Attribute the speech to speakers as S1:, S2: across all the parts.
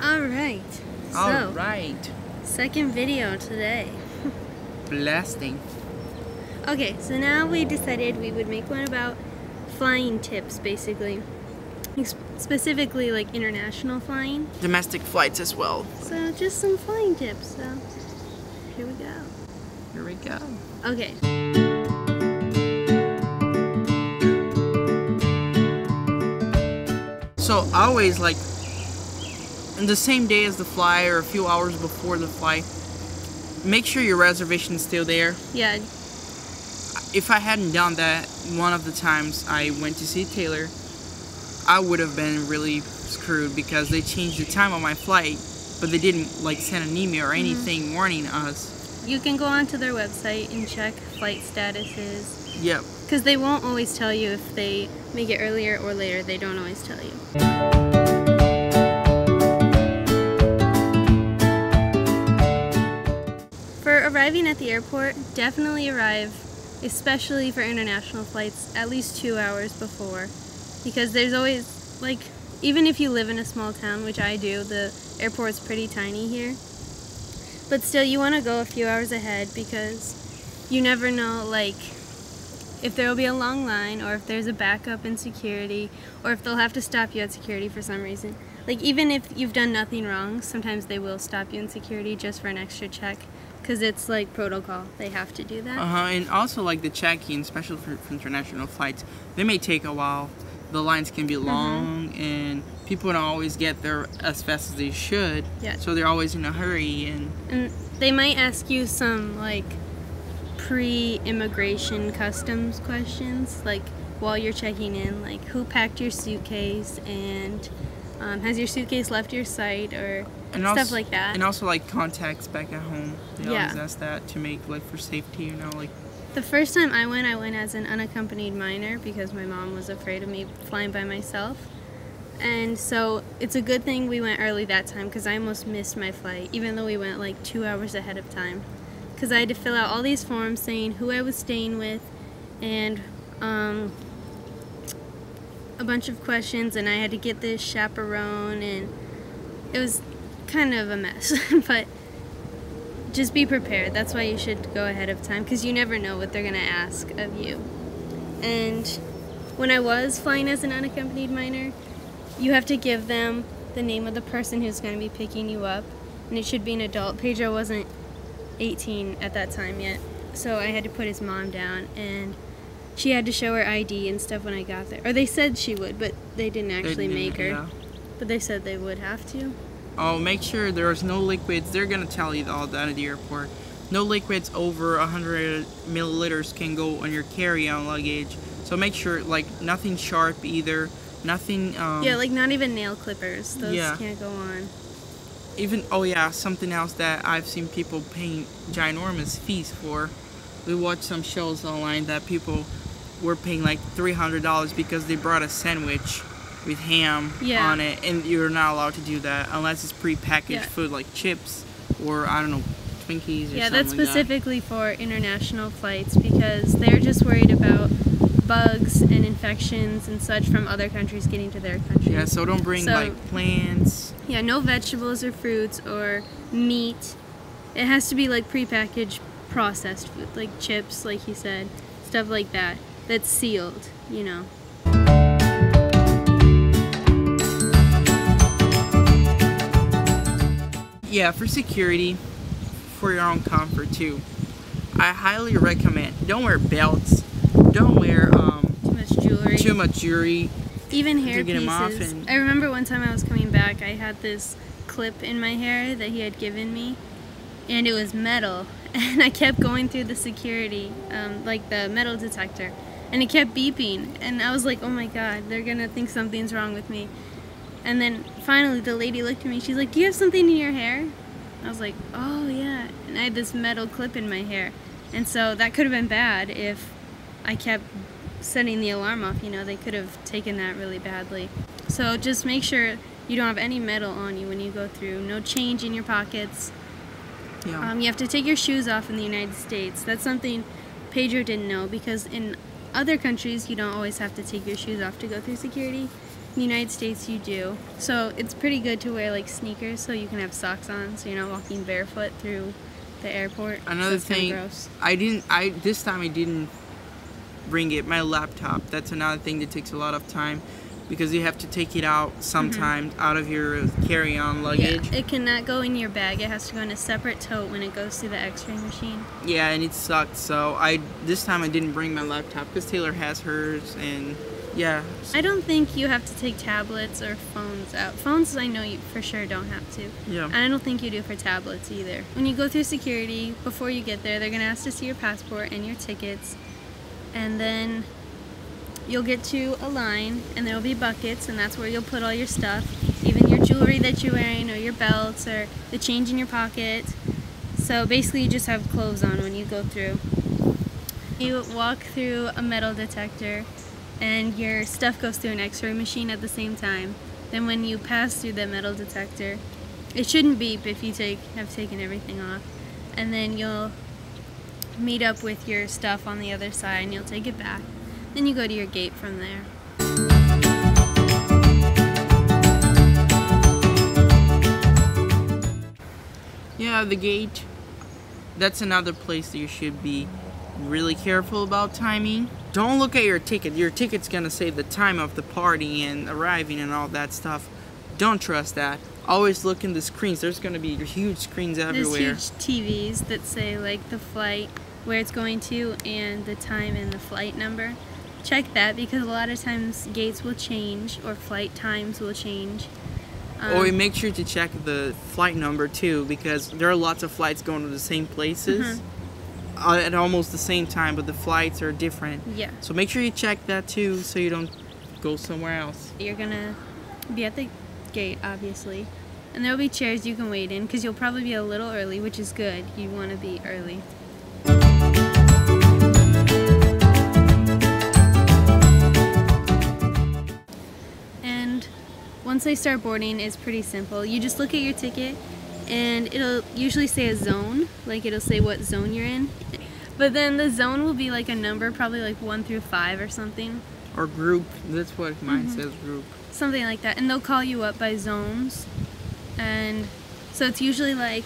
S1: Alright.
S2: Alright.
S1: Second video today.
S2: Blasting.
S1: Okay, so now we decided we would make one about flying tips, basically. Specifically, like international flying.
S2: Domestic flights as well.
S1: So just some flying tips. So here we go.
S2: Here we go.
S1: Okay.
S2: So always like in the same day as the flight or a few hours before the flight, make sure your reservation is still there.
S1: Yeah.
S2: If I hadn't done that one of the times I went to see Taylor, I would have been really screwed because they changed the time on my flight, but they didn't like send an email or anything warning us.
S1: You can go onto their website and check flight statuses.
S2: Yep.
S1: Because they won't always tell you if they make it earlier or later. They don't always tell you. For arriving at the airport, definitely arrive, especially for international flights, at least 2 hours before. Because there's always, like, even if you live in a small town, which I do, the airport's pretty tiny here. But still, you want to go a few hours ahead because you never know, like, if there will be a long line, or if there's a backup in security, or if they'll have to stop you at security for some reason. Like, even if you've done nothing wrong, sometimes they will stop you in security just for an extra check, because it's like protocol. They have to do that.
S2: And also like the check-in, especially for international flights, they may take a while. The lines can be long, and people don't always get there as fast as they should.
S1: Yeah.
S2: So they're always in a hurry,
S1: And they might ask you some, like, pre-immigration customs questions, like while you're checking in, like who packed your suitcase, and has your suitcase left your site, or stuff like that.
S2: And also like contacts back at home. They always ask that to make, like, for safety, you know, like.
S1: The first time I went as an unaccompanied minor because my mom was afraid of me flying by myself. And so it's a good thing we went early that time because I almost missed my flight, even though we went like 2 hours ahead of time. Because I had to fill out all these forms saying who I was staying with and a bunch of questions, and I had to get this chaperone, and it was kind of a mess. But just be prepared. That's why you should go ahead of time, because you never know what they're going to ask of you. And when I was flying as an unaccompanied minor, you have to give them the name of the person who's going to be picking you up, and it should be an adult. Pedro wasn't 18 at that time yet, so I had to put his mom down, and she had to show her ID and stuff when I got there. Or they said she would, but they didn't actually make her.
S2: Yeah.
S1: But they said they would have to.
S2: Oh, make sure there's no liquids. They're gonna tell you all that at the airport. No liquids over 100 milliliters can go on your carry-on luggage. So make sure, like, nothing sharp either. Nothing.
S1: Yeah, like not even nail clippers. Those can't go on.
S2: Even, oh yeah, something else that I've seen people paying ginormous fees for. We watched some shows online that people were paying like $300 because they brought a sandwich with ham on it, and you're not allowed to do that unless it's pre-packaged food like chips or, I don't know, Twinkies or something.
S1: Yeah, that's specifically for international flights because they're just worried about bugs and infections and such from other countries getting to their country.
S2: Yeah, so don't bring like plants. Yeah,
S1: no vegetables or fruits or meat. It has to be like pre-packaged processed food, like chips, like you said, stuff like that, that's sealed, you know.
S2: Yeah, for security, for your own comfort too, I highly recommend don't wear belts, don't wear too much jewelry,
S1: even hair pieces. I remember one time I was coming back, I had this clip in my hair that he had given me, and it was metal, and I kept going through the security, like the metal detector, and it kept beeping, and I was like, oh my god, they're gonna think something's wrong with me. And then finally the lady looked at me, she's like, do you have something in your hair? I was like, oh yeah, and I had this metal clip in my hair, and so that could have been bad if I kept setting the alarm off, you know, they could have taken that really badly. So just make sure you don't have any metal on you when you go through, no change in your pockets.
S2: Yeah.
S1: You have to take your shoes off in the United States. That's something Pedro didn't know, because in other countries you don't always have to take your shoes off to go through security. In the United States, you do. So it's pretty good to wear like sneakers so you can have socks on, so you're not walking barefoot through the airport.
S2: Another thing,
S1: gross.
S2: this time I didn't bring my laptop. That's another thing that takes a lot of time, because you have to take it out sometimes out of your carry-on luggage.
S1: Yeah, it cannot go in your bag. It has to go in a separate tote when it goes through the X-ray machine.
S2: Yeah, and it sucked. So this time I didn't bring my laptop because Taylor has hers, and yeah.
S1: I don't think you have to take tablets or phones out. Phones, I know you for sure don't have to.
S2: Yeah.
S1: And I don't think you do for tablets either. When you go through security, before you get there, they're going to ask to see your passport and your tickets. And then you'll get to a line, and there'll be buckets, and that's where you'll put all your stuff, even your jewelry that you're wearing, or your belts, or the change in your pocket. So basically you just have clothes on when you go through. You walk through a metal detector, and your stuff goes through an X-ray machine at the same time. Then when you pass through the metal detector, it shouldn't beep if you have taken everything off. And then you'll meet up with your stuff on the other side, and you'll take it back. Then you go to your gate from there.
S2: Yeah, the gate. That's another place that you should be really careful about timing. Don't look at your ticket. Your ticket's gonna say the time of the party and arriving and all that stuff. Don't trust that. Always look in the screens. There's gonna be huge screens everywhere.
S1: There's huge TVs that say like the flight, where it's going to, and the time and the flight number. Check that, because a lot of times gates will change or flight times will change.
S2: Or make sure to check the flight number too, because there are lots of flights going to the same places at almost the same time, but the flights are different.
S1: Yeah.
S2: So make sure you check that too, so you don't go somewhere else.
S1: You're gonna be at the gate, obviously, and there'll be chairs you can wait in, because you'll probably be a little early, which is good. You want to be early. And once they start boarding, it's pretty simple. You just look at your ticket, and it'll usually say a zone, like it'll say what zone you're in. But then the zone will be like a number, probably like 1 through 5 or something.
S2: Or group. That's what mine says, group.
S1: Something like that. And they'll call you up by zones. And so it's usually like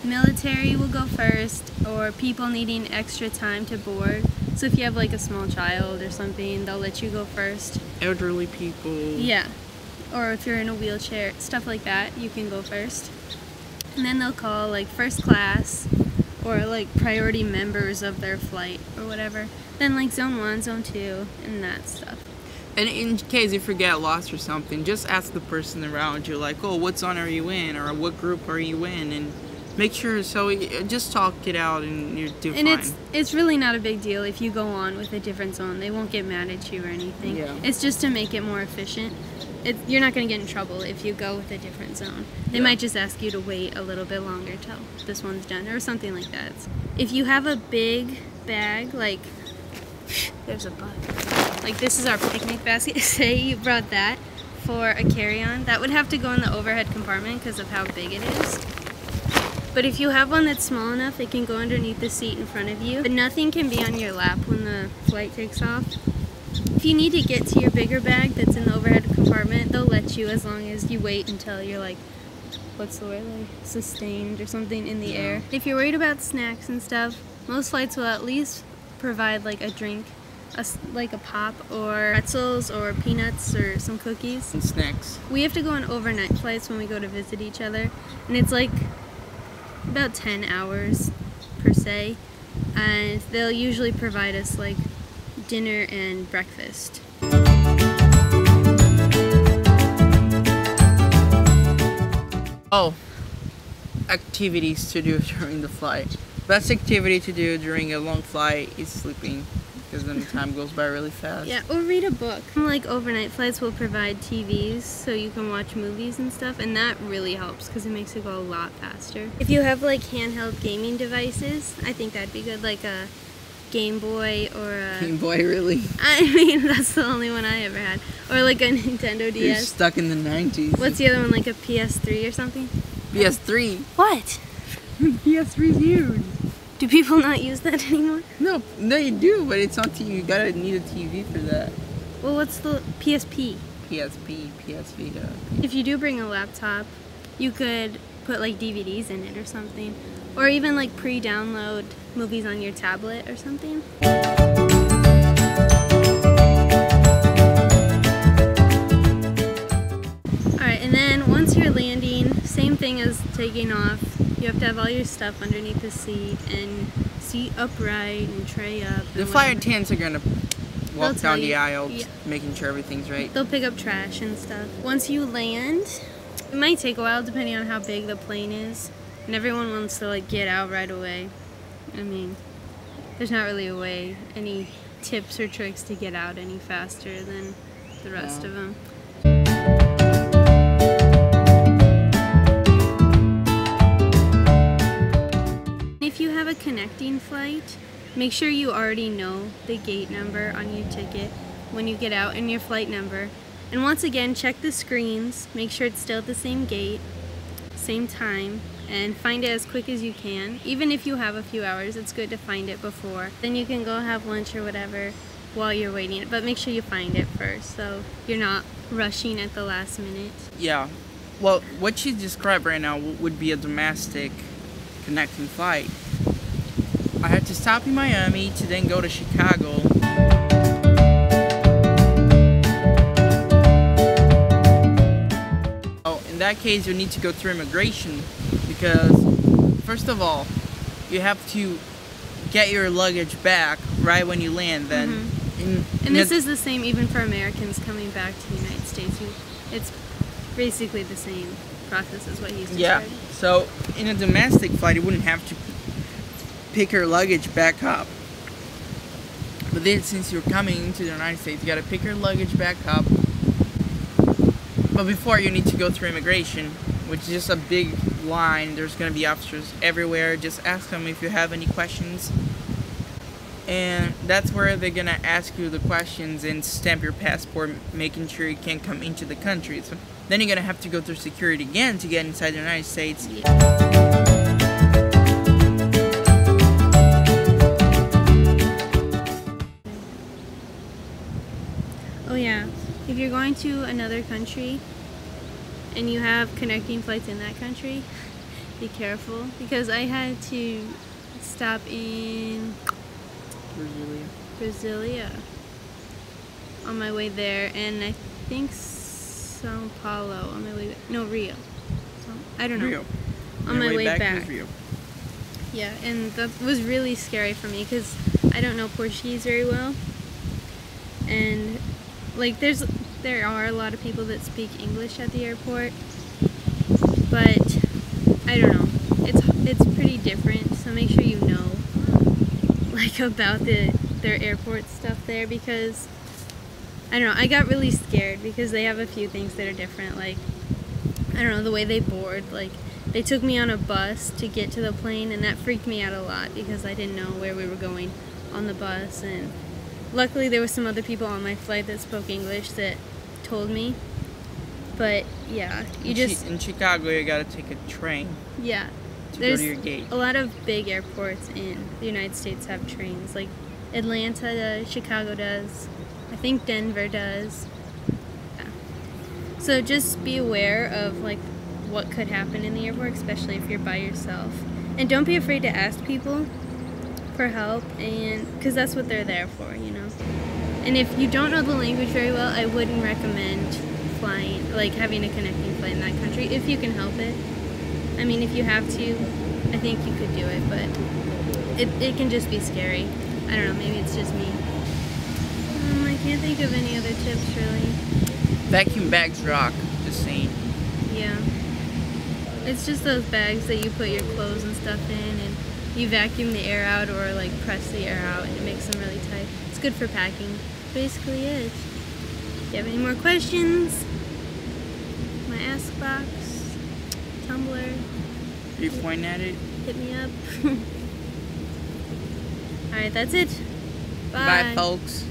S1: military will go first, or people needing extra time to board. So if you have like a small child or something, they'll let you go first.
S2: Elderly people.
S1: Yeah. Or if you're in a wheelchair, stuff like that, you can go first. And then they'll call like first class, or like priority members of their flight or whatever. Then like zone 1, zone 2, and that stuff.
S2: And in case you forget lost or something, just ask the person around you, like, oh, what zone are you in, or what group are you in, and make sure. So just talk it out, and you're doing fine.
S1: And it's really not a big deal if you go on with a different zone. They won't get mad at you or anything.
S2: Yeah.
S1: It's just to make it more efficient. You're not going to get in trouble if you go with a different zone. They might just ask you to wait a little bit longer till this one's done, or something like that. If you have a big bag, like there's a bug. Like this is our picnic basket. Say you brought that for a carry-on, that would have to go in the overhead compartment because of how big it is. But if you have one that's small enough, it can go underneath the seat in front of you. But nothing can be on your lap when the flight takes off. If you need to get to your bigger bag that's in the overhead compartment, they'll let you, as long as you wait until you're like, what's the word, like sustained or something in the air. If you're worried about snacks and stuff, most flights will at least provide like a drink, like a pop or pretzels or peanuts or some cookies.
S2: And snacks.
S1: We have to go on overnight flights when we go to visit each other, and it's like about 10 hours per se, and they'll usually provide us like dinner and breakfast.
S2: Oh, activities to do during the flight. Best activity to do during a long flight is sleeping, because then the time goes by really fast.
S1: Yeah, or read a book. Like overnight flights will provide TVs so you can watch movies and stuff, and that really helps because it makes it go a lot faster. If you have like handheld gaming devices, I think that'd be good, like a Game Boy or a...
S2: Game Boy, really?
S1: I mean, that's the only one I ever had. Or like a Nintendo DS.
S2: You're stuck in the 90s.
S1: What's the other one, like a PS3 or something?
S2: PS3.
S1: What?
S2: PS3's huge.
S1: Do people not use that anymore?
S2: No, you do, but it's on TV. You gotta need a TV for that.
S1: Well, what's the PSP?
S2: PSP, PS Vita.
S1: If you do bring a laptop, you could put like DVDs in it or something. Or even like pre-download movies on your tablet or something. Alright, and then once you're landing, same thing as taking off. You have to have all your stuff underneath the seat and seat upright and tray up.
S2: The flight attendants are gonna walk down the aisle, making sure everything's right.
S1: They'll pick up trash and stuff. Once you land, it might take a while depending on how big the plane is. And everyone wants to like get out right away. I mean, there's not really a way, any tips or tricks to get out any faster than the rest of them. If you have a connecting flight, make sure you already know the gate number on your ticket when you get out and your flight number. And once again, check the screens, make sure it's still at the same gate, same time, and find it as quick as you can. Even if you have a few hours, it's good to find it before. Then you can go have lunch or whatever while you're waiting. But make sure you find it first so you're not rushing at the last minute.
S2: Yeah. Well, what you described right now would be a domestic connecting flight. I had to stop in Miami to then go to Chicago. Oh, in that case, you need to go through immigration because, first of all, you have to get your luggage back right when you land. Then,
S1: and this is the same even for Americans coming back to the United States. It's basically the same process as what he's describing.
S2: Yeah. So in a domestic flight, you wouldn't have to pick your luggage back up. But then since you're coming into the United States, you gotta pick your luggage back up. But before, you need to go through immigration, which is just a big line. There's gonna be officers everywhere. Just ask them if you have any questions. And that's where they're gonna ask you the questions and stamp your passport, making sure you can't come into the country. So then you're gonna have to go through security again to get inside the United States.
S1: Oh yeah, if you're going to another country and you have connecting flights in that country, be careful because I had to stop in Brasilia on my way there, and I think Sao Paulo on my way back. No, Rio. I don't know.
S2: Rio.
S1: On my way back.
S2: Was Rio.
S1: Yeah, and that was really scary for me because I don't know Portuguese very well, and like there are a lot of people that speak English at the airport, but I don't know, it's pretty different, so make sure you know like about their airport stuff there, because I don't know, I got really scared because they have a few things that are different, like I don't know, the way they board, like they took me on a bus to get to the plane, and that freaked me out a lot because I didn't know where we were going on the bus, and luckily there were some other people on my flight that spoke English that told me. But yeah,
S2: in Chicago you gotta take a train.
S1: Yeah.
S2: To go to your gate.
S1: A lot of big airports in the United States have trains. Like Atlanta does, Chicago does, I think Denver does. Yeah. So just be aware of like what could happen in the airport, especially if you're by yourself. And don't be afraid to ask people for help, and because that's what they're there for, you know. And if you don't know the language very well, I wouldn't recommend flying, like having a connecting flight in that country if you can help it. I mean, if you have to, I think you could do it, but it can just be scary. I don't know, maybe it's just me. I can't think of any other tips really.
S2: Vacuum bags rock, just saying.
S1: Yeah. It's just those bags that you put your clothes and stuff in, and you vacuum the air out or like press the air out, and it makes them really tight. It's good for packing. Basically it. If you have any more questions, my Ask box, Tumblr.
S2: You point at it?
S1: Hit me up. Alright, that's it.
S2: Bye, folks.